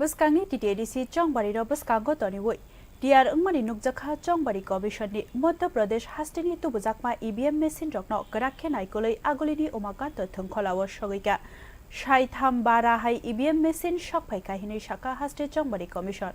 Buskangni TTAADC chongbarini buskango toniwui tiyar wngmani nukjakha chongbari commissionni Madhyapradesh hasteni tubujakma EVM machine rokno grak khenaikolui agolini umakant thongkholao sokphaikha saitham barahai EVM machine sokphaikha hinui saka haste chongbari commission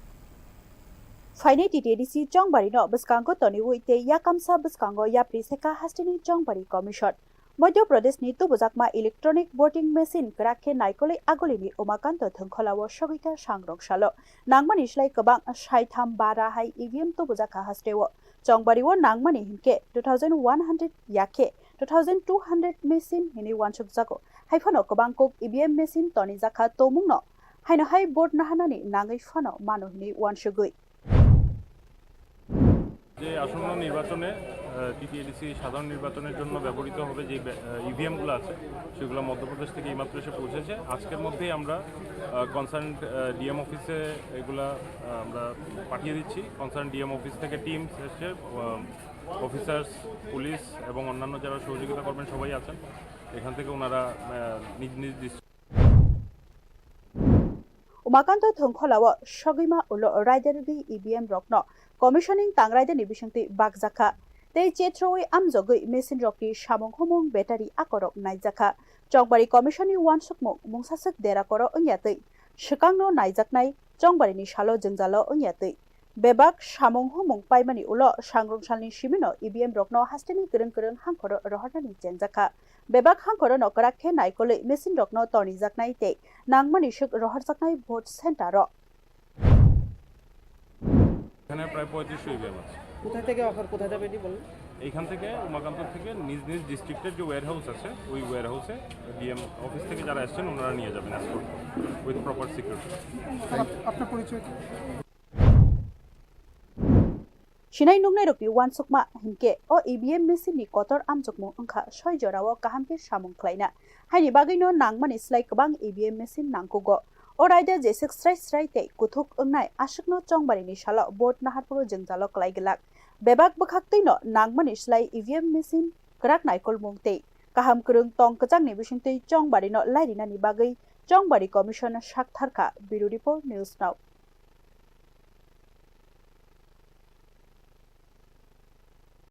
Faini TTAADC chongbarino buskango toniwui te yakamsa buskango yapri seka hasteni chongbari commission Madhyapradeshni Tripura electronic voting machine grakhe naikolui agolini umakant thongkholao sokphaikha sangrongshalo nangmani slai kabang saitham barahai EVM tubujaka hasteo chongbario nangmani hinke 2100 yakhe 2200 machine hini wansuk jago haifano kabang kok EVM machine toni jakha tomungno haino hai board nahanani nangai fano mano hini wansugui যে আসন্ন নির্বাচনে TTADC সাধারণ নির্বাচনের জন্য ব্যবহৃত হবে যে ইভিএমগুলো আছে সেগুলো মধ্যপ্রদেশ থেকে এইমাত্র এসে পৌঁছেছে আজকের মধ্যেই আমরা কনসার্ন ডিএম অফিসে এগুলা আমরা পাঠিয়ে দিচ্ছি কনসার্ন ডিএম অফিস থেকে টিম এসে অফিসার্স পুলিশ এবং অন্যান্য যারা সহযোগিতা করবেন সবাই আছেন এখান থেকে ওনারা নিজ নিজ umakant thongkholao sogima ulo ridergi EVM rokno commissioning tangraideni bisingti bakjakha tei chetroi amjogui machine rokni samung humung battery akorok naijakha chongbari commissioni wansukmung mungsasuk dera koro ongyatui swkangno naijaknai chongbarini salo jengjalo ongyatui bebak samung humung paimani ulo sangrongsalni simino EVM rokno hasteni gereng hangkhoro rohornani chenjakha bebak hangkhoro nokrak khe naikolui machine rokno tonijaknai tei nangmani suk rohorjaknai vote center ro এখানে প্রায় 3500 EVM আছে কোথা থেকে offer কোথায় যাবে এটি বলুন এইখান থেকে উমাকান্ত থেকে নিজ নিজ ডিস্ট্রিক্টের যে ওয়্যারহাউস আছে ওই ওয়্যারহাউসে ডিএম অফিস থেকে যারা আসছেন ওনারা নিয়ে যাবেন এসকর্ট উইথ প্রপার সিকিউরিটি আপনার পরিচয় Sinai nungnai rokni wansukma hinke o EVM machine ni kotor amjokmung wngkha 6 jorao kahamke samung khlaina haini bagino nangmani slai kabang EVM machine nangkugo o raida je srai tei kuthuk wngnai asukno chongbarini salo board naharpuro jengjalo klaigelak bebak bwkhakteino nangmani slai EVM machine grak naikolmung tei kaham kurung tong kachangni bisingtei chongbarino lairinani bagui chongbari commission saktharkha bureau report news now